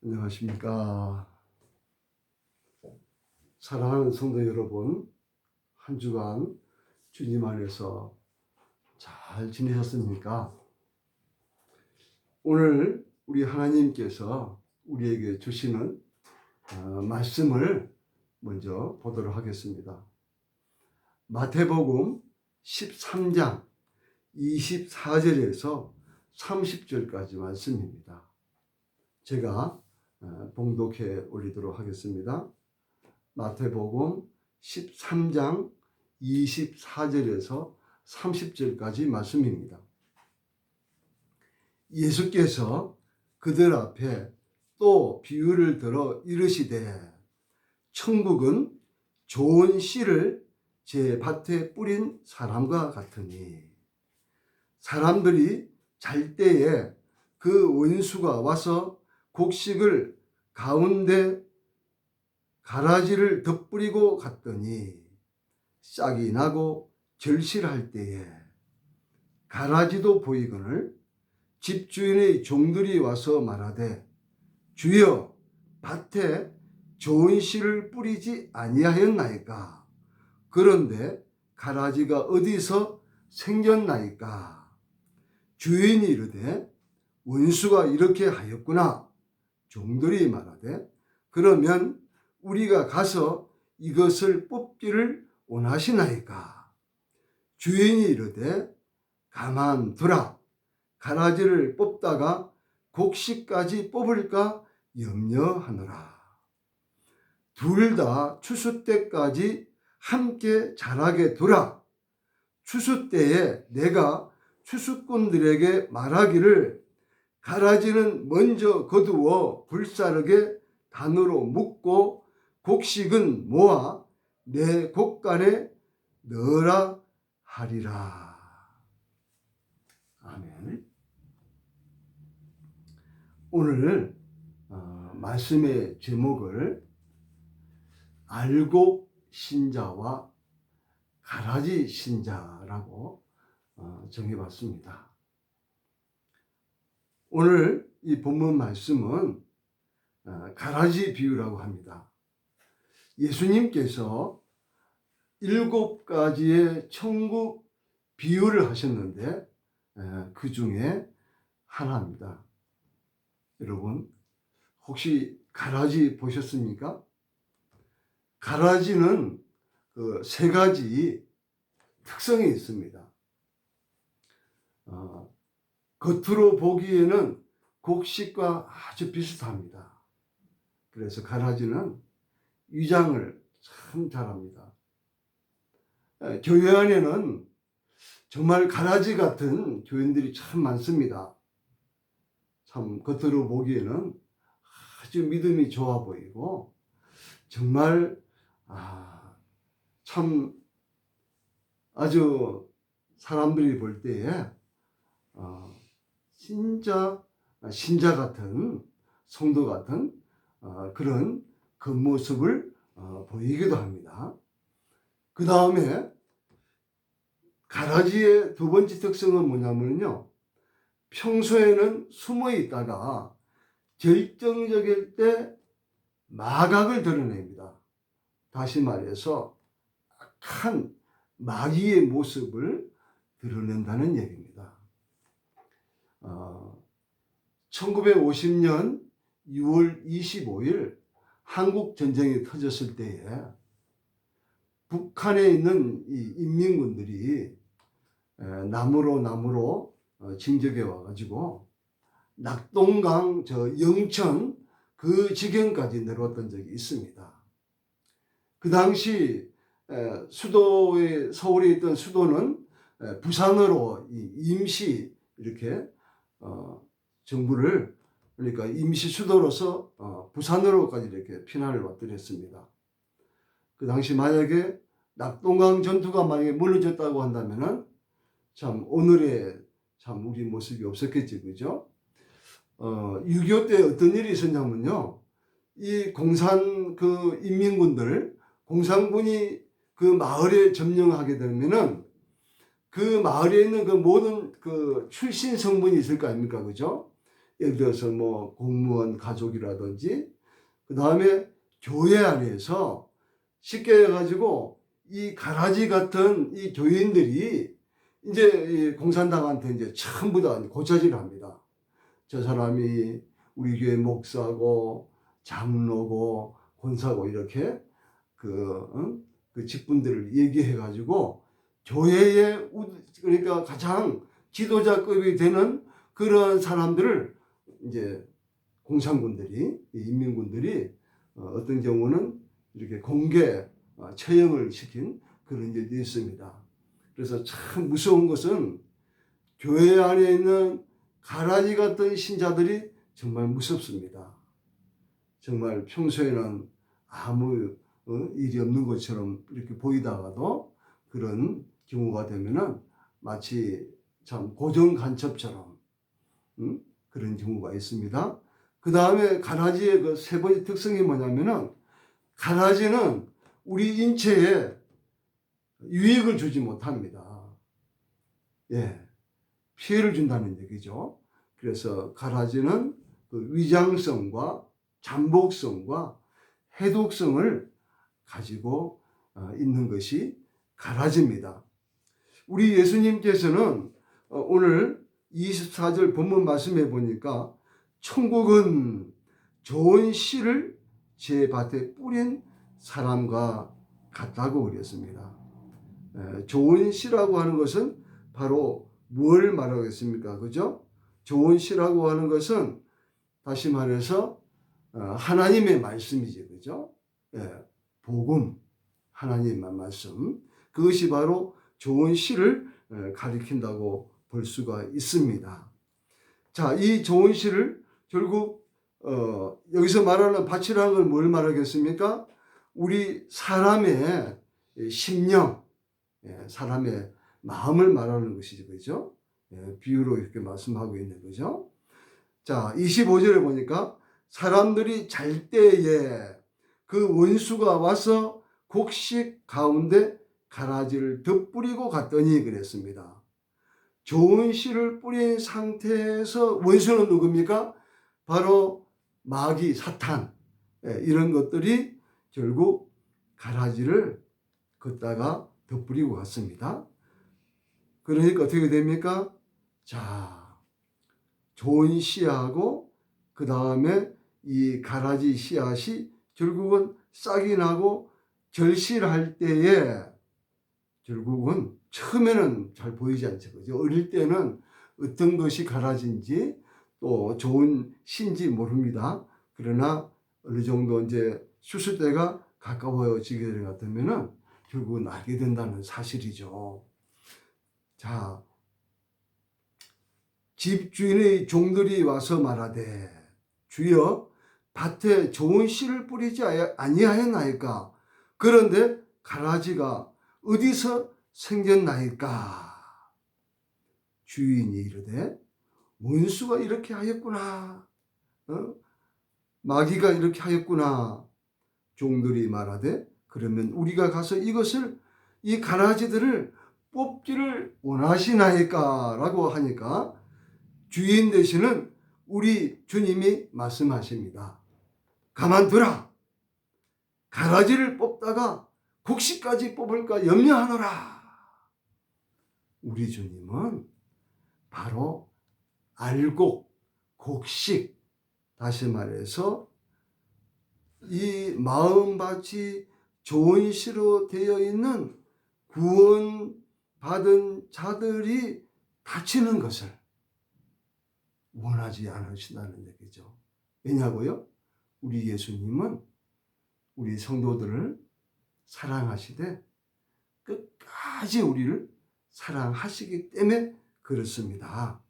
안녕하십니까. 사랑하는 성도 여러분, 한 주간 주님 안에서 잘 지내셨습니까? 오늘 우리 하나님께서 우리에게 주시는 말씀을 먼저 보도록 하겠습니다. 마태복음 13장 24절에서 30절까지 말씀입니다. 제가 봉독해 올리도록 하겠습니다. 마태복음 13장 24절에서 30절까지 말씀입니다. 예수께서 그들 앞에 또 비유를 들어 이르시되 천국은 좋은 씨를 제 밭에 뿌린 사람과 같으니 사람들이 잘 때에 그 원수가 와서 곡식을 가운데 가라지를 덧뿌리고 갔더니 싹이 나고 절실할 때에 가라지도 보이거늘 집주인의 종들이 와서 말하되 주여 밭에 좋은 씨를 뿌리지 아니하였나이까? 그런데 가라지가 어디서 생겼나이까? 주인이 이르되 원수가 이렇게 하였구나. 종들이 말하되 그러면 우리가 가서 이것을 뽑기를 원하시나이까? 주인이 이르되 가만두라. 가라지를 뽑다가 곡식까지 뽑을까 염려하노라. 둘 다 추수 때까지 함께 자라게 두라. 추수 때에 내가 추수꾼들에게 말하기를 가라지는 먼저 거두어 불사르게 단으로 묶고 곡식은 모아 내 곡간에 넣으라 하리라. 아멘. 오늘 말씀의 제목을 알곡 신자와 가라지 신자라고 정해봤습니다. 오늘 이 본문 말씀은 가라지 비유라고 합니다. 예수님께서 7가지의 천국 비유를 하셨는데 그 중에 하나입니다. 여러분 혹시 가라지 보셨습니까? 가라지는 그 3가지 특성이 있습니다. 겉으로 보기에는 곡식과 아주 비슷합니다. 그래서 가라지는 위장을 참 잘합니다. 교회 안에는 정말 가라지 같은 교인들이 참 많습니다. 참 겉으로 보기에는 아주 믿음이 좋아 보이고 정말 참 아주 사람들이 볼 때에 진짜 신자 같은 성도 같은 그런 겉모습을 보이기도 합니다. 그 다음에 가라지의 2번째 특성은 뭐냐면요, 평소에는 숨어 있다가 결정적일 때 마각을 드러냅니다. 다시 말해서 악한 마귀의 모습을 드러낸다는 얘기입니다. 1950년 6월 25일 한국 전쟁이 터졌을 때에 북한에 있는 이 인민군들이 나무로 진격해 와가지고 낙동강 영천 그 지경까지 내려왔던 적이 있습니다. 그 당시 서울에 있던 수도는 부산으로 임시 이렇게 정부를, 그러니까 임시 수도로서 부산으로까지 이렇게 피난을 왔더니 했습니다. 그 당시 만약에 낙동강 전투가 만약에 무너졌다고 한다면은 참 오늘의 참 우리 모습이 없었겠지, 그죠? 6.25 때 어떤 일이 있었냐면요, 이 공산 그 인민군들, 공산군이 그 마을에 점령하게 되면은 그 마을에 있는 그 모든 그 출신 성분이 있을 거 아닙니까, 그죠? 예를 들어서 뭐 공무원 가족이라든지, 그 다음에 교회 안에서 쉽게 해가지고 이 가라지 같은 이 교인들이 이제 이 공산당한테 이제 전부 다 고자질을 합니다. 저 사람이 우리 교회 목사고 장로고 권사고 이렇게 그 직분들을 얘기해가지고 교회의 그러니까 가장 지도자급이 되는 그런 사람들을 이제 공산군들이, 인민군들이 어떤 경우는 이렇게 공개 처형을 시킨 그런 일도 있습니다. 그래서 참 무서운 것은 교회 안에 있는 가라지 같은 신자들이 정말 무섭습니다. 정말 평소에는 아무 일이 없는 것처럼 이렇게 보이다가도 그런 경우가 되면은 마치 참 고정 간첩처럼 그런 경우가 있습니다. 그 다음에 가라지의 그 세 번째 특성이 뭐냐면은, 가라지는 우리 인체에 유익을 주지 못합니다. 예, 피해를 준다는 얘기죠. 그래서 가라지는 그 위장성과 잠복성과 해독성을 가지고 있는 것이 가라지입니다. 우리 예수님께서는 오늘 24절 본문 말씀해 보니까 천국은 좋은 씨를 제 밭에 뿌린 사람과 같다고 그랬습니다. 좋은 씨라고 하는 것은 바로 뭘 말하겠습니까? 그죠? 좋은 씨라고 하는 것은 다시 말해서 하나님의 말씀이죠. 그죠? 복음, 하나님의 말씀. 그것이 바로 좋은 씨를 가리킨다고 볼 수가 있습니다. 자, 이 좋은 씨를 결국 여기서 말하는 밭이라는 걸 뭘 말하겠습니까? 우리 사람의 심령, 사람의 마음을 말하는 것이죠. 그죠? 비유로 이렇게 말씀하고 있는 거죠. 자, 25절에 보니까 사람들이 잘 때에 그 원수가 와서 곡식 가운데 가라지를 덧뿌리고 갔더니 그랬습니다. 좋은 씨를 뿌린 상태에서 원수는 누굽니까? 바로 마귀, 사탄, 이런 것들이 결국 가라지를 걷다가 덧뿌리고 갔습니다. 그러니까 어떻게 됩니까? 자, 좋은 씨하고 그 다음에 이 가라지 씨앗이 결국은 싹이 나고 결실할 때에 결국은 처음에는 잘 보이지 않죠. 그죠? 어릴 때는 어떤 것이 가라지인지 또 좋은 씨인지 모릅니다. 그러나 어느 정도 이제 수술 때가 가까워지게 되는 것 같으면은 결국은 알게 된다는 사실이죠. 자, 집주인의 종들이 와서 말하되 주여 밭에 좋은 씨를 뿌리지 아니하였나이까? 그런데 가라지가 어디서 생겼나이까? 주인이 이르되 원수가 이렇게 하였구나. 마귀가 이렇게 하였구나. 종들이 말하되 그러면 우리가 가서 이 가라지들을 뽑기를 원하시나이까? 라고 하니까 주인 되시는 우리 주님이 말씀하십니다. 가만두라. 가라지를 뽑다가 곡식까지 뽑을까 염려하노라. 우리 주님은 바로 알곡, 곡식, 다시 말해서 이 마음밭이 좋은 씨로 되어 있는 구원받은 자들이 다치는 것을 원하지 않으신다는 얘기죠. 왜냐고요? 우리 예수님은 우리 성도들을 사랑하시되 끝까지 우리를 사랑하시기 때문에 그렇습니다.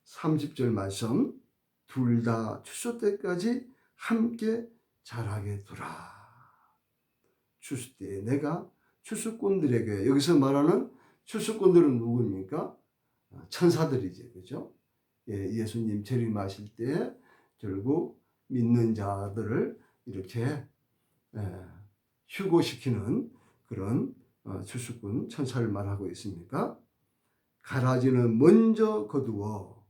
30절 말씀, 둘 다 추수 때까지 함께 자라게 두라. 추수 때에 내가 추수꾼들에게, 여기서 말하는 추수꾼들은 누구입니까? 천사들이죠. 그죠? 예수님 재림하실 때 결국 믿는 자들을 이렇게 휴고시키는 그런 추수꾼 천사를 말하고 있습니까? 가라지는 먼저 거두어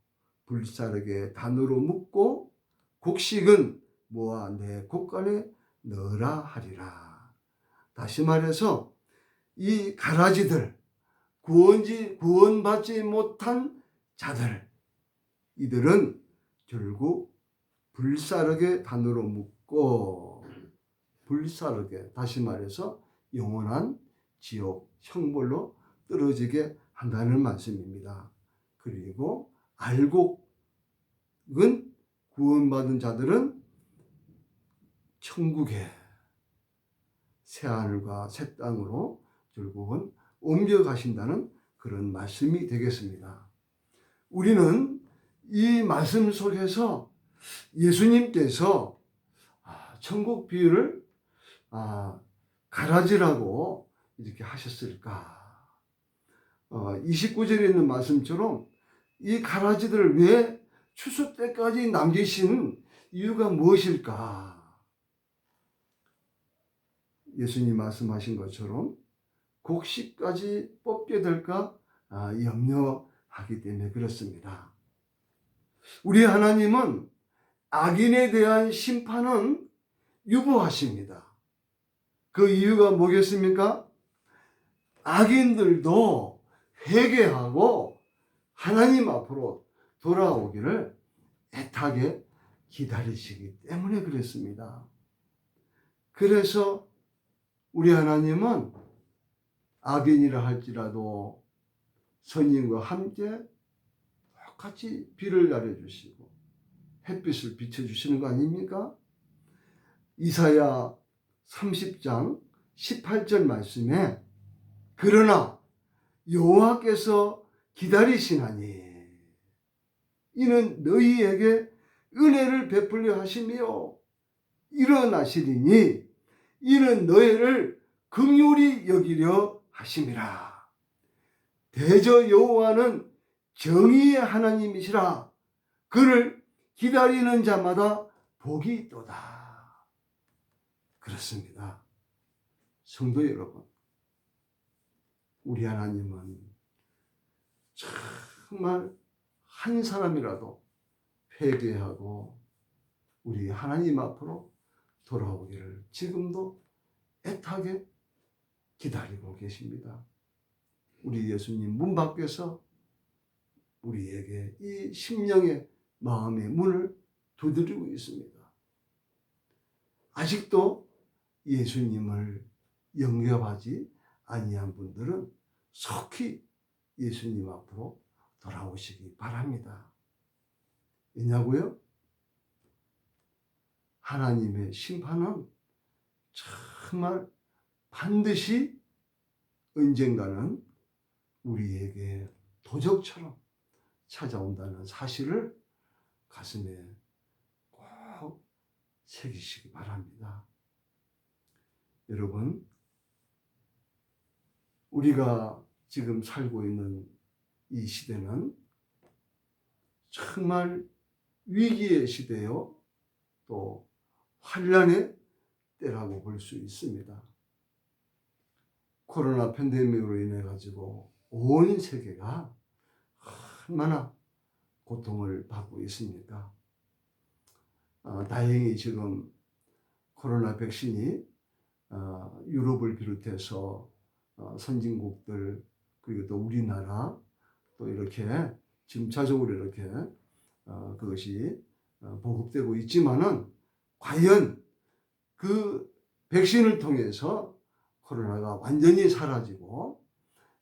불사르게 단으로 묶고 곡식은 모아 내 곡간에 넣으라 하리라. 다시 말해서 이 가라지들, 구원받지 못한 자들, 이들은 결국 불사르게 단으로 묶고, 불사르게, 다시 말해서 영원한 지옥 형벌로 떨어지게 한다는 말씀입니다. 그리고 알곡은, 구원받은 자들은 천국에 새하늘과 새 땅으로 결국은 옮겨가신다는 그런 말씀이 되겠습니다. 우리는 이 말씀 속에서 예수님께서 천국 비유를 가라지라고 이렇게 하셨을까? 29절에 있는 말씀처럼 이 가라지들을 왜 추수 때까지 남기신 이유가 무엇일까? 예수님 말씀하신 것처럼 곡식까지 뽑게 될까 염려하기 때문에 그렇습니다. 우리 하나님은 악인에 대한 심판은 유보하십니다. 그 이유가 뭐겠습니까? 악인들도 회개하고 하나님 앞으로 돌아오기를 애타게 기다리시기 때문에 그랬습니다. 그래서 우리 하나님은 악인이라 할지라도 선인과 함께 똑같이 비를 내려주시고 햇빛을 비춰주시는 거 아닙니까? 이사야 30장 18절 말씀에 그러나 여호와께서 기다리시나니 이는 너희에게 은혜를 베풀려 하시며 일어나시리니 이는 너희를 긍휼히 여기려 하심이라. 대저 여호와는 정의의 하나님이시라. 그를 기다리는 자마다 복이 있도다. 그렇습니다. 성도 여러분, 우리 하나님은 정말 한 사람이라도 회개하고 우리 하나님 앞으로 돌아오기를 지금도 애타게 기다리고 계십니다. 우리 예수님 문 밖에서 우리에게 이 심령의 마음의 문을 두드리고 있습니다. 아직도 예수님을 영접하지 아니한 분들은 속히 예수님 앞으로 돌아오시기 바랍니다. 왜냐고요? 하나님의 심판은 정말 반드시 언젠가는 우리에게 도적처럼 찾아온다는 사실을 가슴에 꼭 새기시기 바랍니다. 여러분, 우리가 지금 살고 있는 이 시대는 정말 위기의 시대요, 또 환란의 때라고 볼 수 있습니다. 코로나 팬데믹으로 인해 가지고 온 세계가 얼마나 고통을 받고 있습니까? 다행히 지금 코로나 백신이 유럽을 비롯해서 선진국들 그리고 또 우리나라 또 이렇게 점차적으로 이렇게 그것이 보급되고 있지만은 과연 그 백신을 통해서 코로나가 완전히 사라지고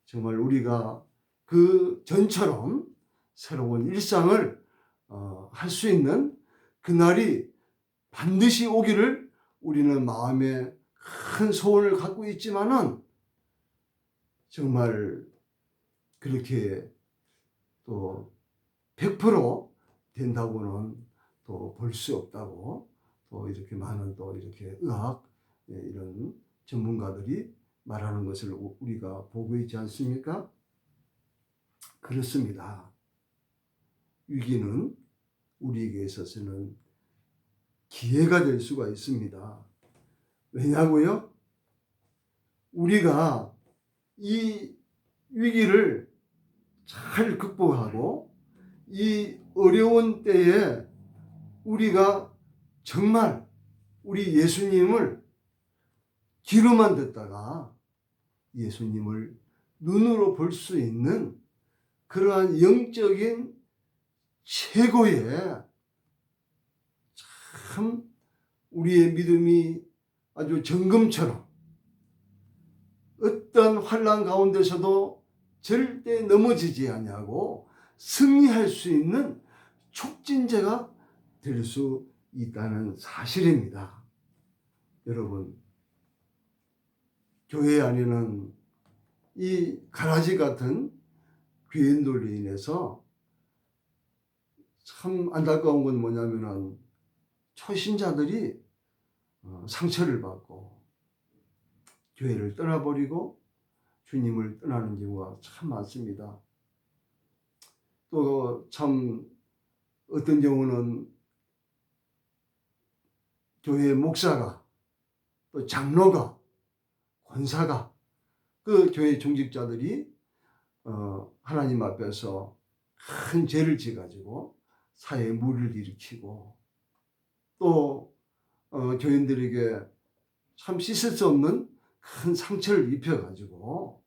정말 우리가 그 전처럼 새로운 일상을 할 수 있는 그날이 반드시 오기를 우리는 마음에 큰 소원을 갖고 있지만은 정말 그렇게 또 100% 된다고는 또 볼 수 없다고 또 이렇게 많은 또 이렇게 의학 이런 전문가들이 말하는 것을 우리가 보고 있지 않습니까? 그렇습니다. 위기는 우리에게 있어서는 기회가 될 수가 있습니다. 왜냐고요? 우리가 이 위기를 잘 극복하고 이 어려운 때에 우리가 정말 우리 예수님을 귀로만 듣다가 예수님을 눈으로 볼 수 있는 그러한 영적인 최고의 참 우리의 믿음이 아주 정금처럼 어떤 환난 가운데서도 절대 넘어지지 아니하고 승리할 수 있는 촉진제가 될 수 있다는 사실입니다. 여러분, 교회 안에는 이 가라지 같은 귀인들로 인해서 참 안타까운 건 뭐냐면은 초신자들이 상처를 받고 교회를 떠나버리고 주님을 떠나는 경우가 참 많습니다. 또 참 어떤 경우는 교회 목사가 또 장로가 권사가 그 교회 중직자들이 하나님 앞에서 큰 죄를 지어가지고 사회에 물을 일으키고 또 교인들에게 참 씻을 수 없는 큰 상처를 입혀가지고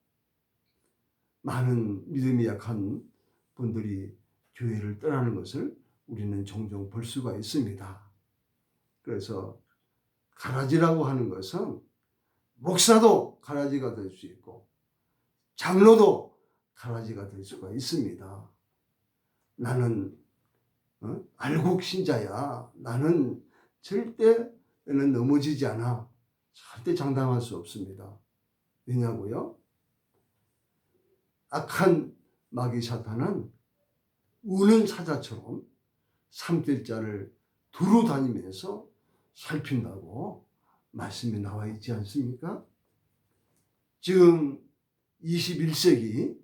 많은 믿음이 약한 분들이 교회를 떠나는 것을 우리는 종종 볼 수가 있습니다. 그래서 가라지라고 하는 것은 목사도 가라지가 될 수 있고 장로도 가라지가 될 수가 있습니다. 나는 알곡 신자야. 나는 절대는 넘어지지 않아. 절대 장담할 수 없습니다. 왜냐고요? 악한 마귀 사탄은 우는 사자처럼 산길자를 두루 다니면서 살핀다고 말씀이 나와 있지 않습니까? 지금 21세기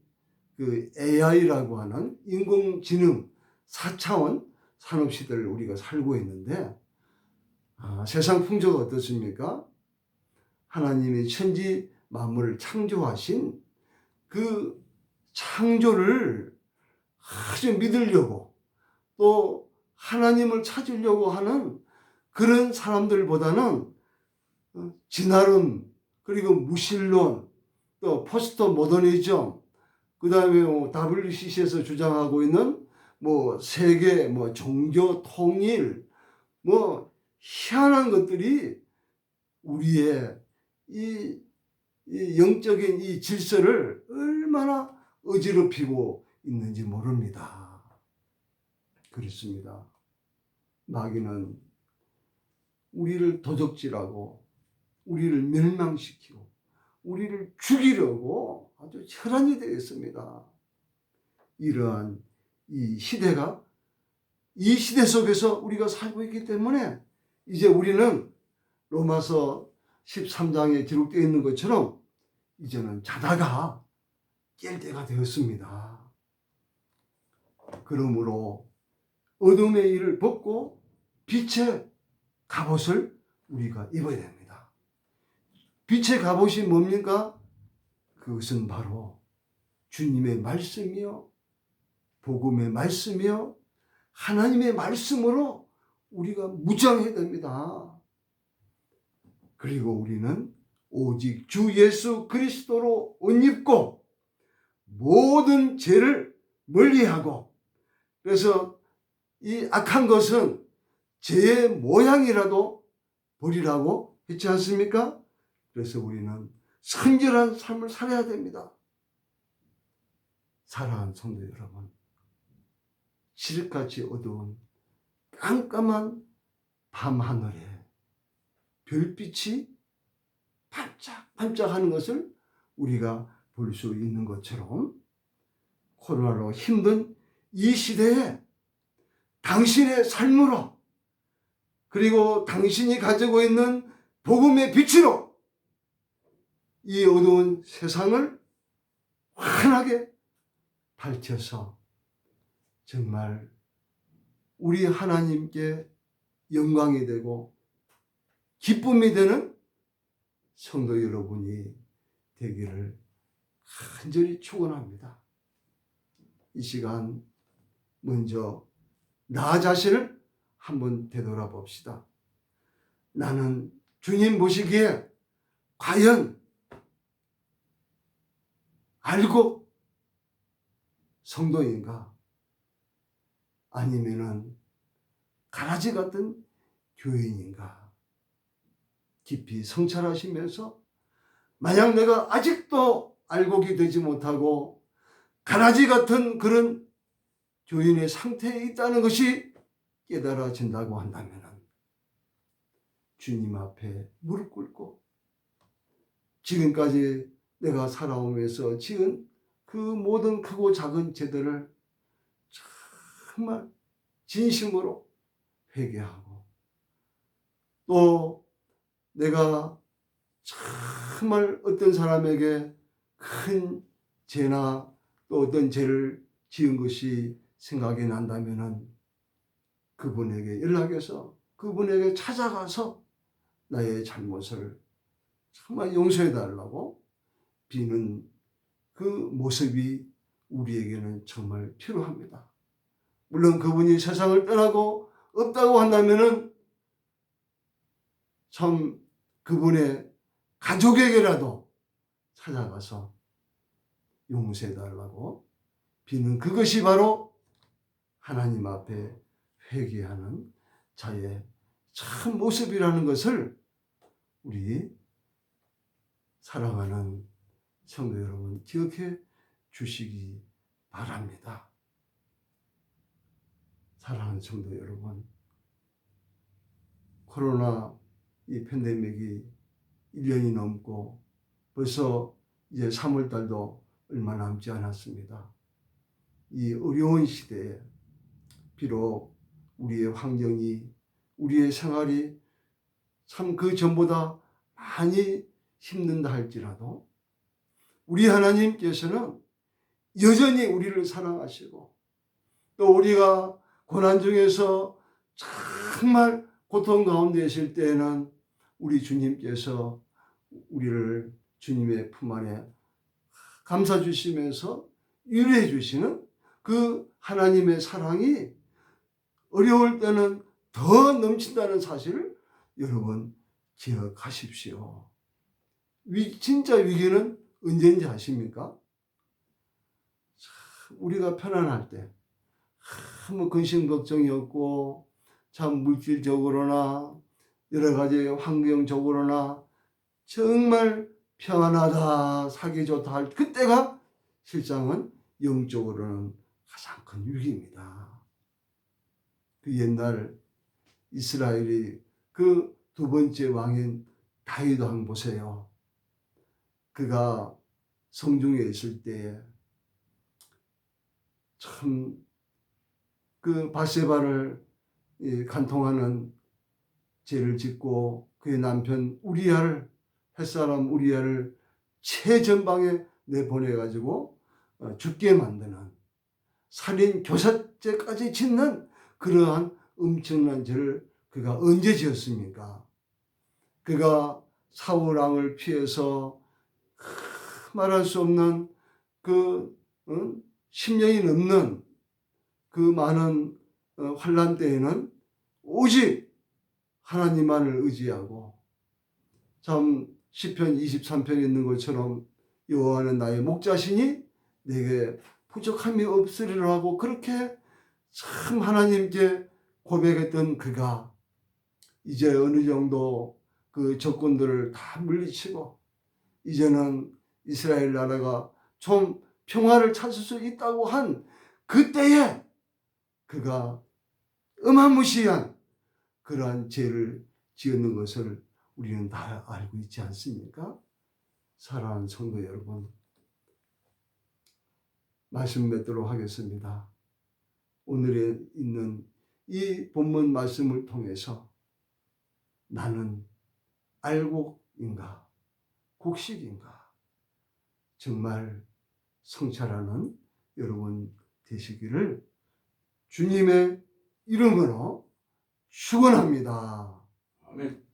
그 AI라고 하는 인공지능 4차원 산업시대를 우리가 살고 있는데 세상 풍조가 어떻습니까? 하나님이 천지 만물을 창조하신 그 창조를 아주 믿으려고 또 하나님을 찾으려고 하는 그런 사람들보다는 진화론 그리고 무신론 또 포스트 모더니즘 그 다음에 WCC에서 주장하고 있는 세계 종교 통일 희한한 것들이 우리의 이 영적인 이 질서를 얼마나 어지럽히고 있는지 모릅니다. 그렇습니다. 마귀는 우리를 도적질하고 우리를 멸망시키고 우리를 죽이려고 아주 혈안이 되어 있습니다. 이러한 이 시대가 이 시대 속에서 우리가 살고 있기 때문에 이제 우리는 로마서 13장에 기록되어 있는 것처럼 이제는 자다가 깰 때가 되었습니다. 그러므로 어둠의 일을 벗고 빛의 갑옷을 우리가 입어야 됩니다. 빛의 갑옷이 뭡니까? 그것은 바로 주님의 말씀이요 복음의 말씀이요 하나님의 말씀으로 우리가 무장해야 됩니다. 그리고 우리는 오직 주 예수 그리스도로 옷 입고 모든 죄를 멀리하고 그래서 이 악한 것은 죄의 모양이라도 버리라고 했지 않습니까? 그래서 우리는 선결한 삶을 살아야 됩니다. 사랑하는 성도 여러분, 칠흑같이 어두운 깜깜한 밤하늘에 별빛이 반짝반짝하는 것을 우리가 볼 수 있는 것처럼 코로나로 힘든 이 시대에 당신의 삶으로 그리고 당신이 가지고 있는 복음의 빛으로 이 어두운 세상을 환하게 밝혀서 정말 우리 하나님께 영광이 되고 기쁨이 되는 성도 여러분이 되기를 간절히 축원합니다. 이 시간 먼저 나 자신을 한번 되돌아봅시다. 나는 주님 보시기에 과연 알고 성도인가? 아니면은 가라지 같은 교인인가? 깊이 성찰하시면서 만약 내가 아직도 알곡이 되지 못하고 가라지 같은 그런 교인의 상태에 있다는 것이 깨달아진다고 한다면 주님 앞에 무릎 꿇고 지금까지 내가 살아오면서 지은 그 모든 크고 작은 죄들을 정말 진심으로 회개하고 또 내가 정말 어떤 사람에게 큰 죄나 또 어떤 죄를 지은 것이 생각이 난다면은 그분에게 연락해서 그분에게 찾아가서 나의 잘못을 정말 용서해 달라고 비는 그 모습이 우리에게는 정말 필요합니다. 물론 그분이 세상을 떠나고 없다고 한다면은 참 그분의 가족에게라도 찾아가서 용서해 달라고 비는 그것이 바로 하나님 앞에 회개하는 자의 참 모습이라는 것을 우리 사랑하는 성도 여러분 기억해 주시기 바랍니다. 사랑하는 성도 여러분, 코로나 이 팬데믹이 1년이 넘고 벌써 이제 3월 달도 얼마 남지 않았습니다. 이 어려운 시대에 비록 우리의 환경이 우리의 생활이 참 그 전보다 많이 힘든다 할지라도 우리 하나님께서는 여전히 우리를 사랑하시고 또 우리가 고난 중에서 정말 고통 가운데 있을 때에는 우리 주님께서 우리를 주님의 품 안에 감싸 주시면서 위로해 주시는 그 하나님의 사랑이 어려울 때는 더 넘친다는 사실을 여러분 기억하십시오. 진짜 위기는 언제인지 아십니까? 우리가 편안할 때 아무 근심 걱정이 없고 참 물질적으로나 여러 가지 환경적으로나 정말 평안하다 살기 좋다 할 그때가 실상은 영적으로는 가장 큰 위기입니다. 그 옛날 이스라엘이 그 두 번째 왕인 다윗 왕 보세요. 그가 성중에 있을 때에 참 그 바세바를 간통하는 죄를 짓고 그의 남편 우리야를 햇사람 우리야를 최전방에 내보내가지고 죽게 만드는 살인 교사죄까지 짓는 그러한 엄청난 죄를 그가 언제 지었습니까? 그가 사울 왕을 피해서 말할 수 없는 그 10년이 넘는 그 많은 환난 때에는 오직 하나님만을 의지하고 참 시편 23편에 있는 것처럼 여호와는 나의 목자시니 내게 부족함이 없으리라 하고 그렇게 참 하나님께 고백했던 그가 이제 어느 정도 그 적군들을 다 물리치고 이제는 이스라엘 나라가 좀 평화를 찾을 수 있다고 한 그때에 그가 어마무시한 그러한 죄를 지었는 것을 우리는 다 알고 있지 않습니까? 사랑하는 성도 여러분, 말씀 맺도록 하겠습니다. 오늘에 있는 이 본문 말씀을 통해서 나는 알곡인가 곡식인가 정말 성찰하는 여러분 되시기를 주님의 이름으로 축원합니다. 아멘.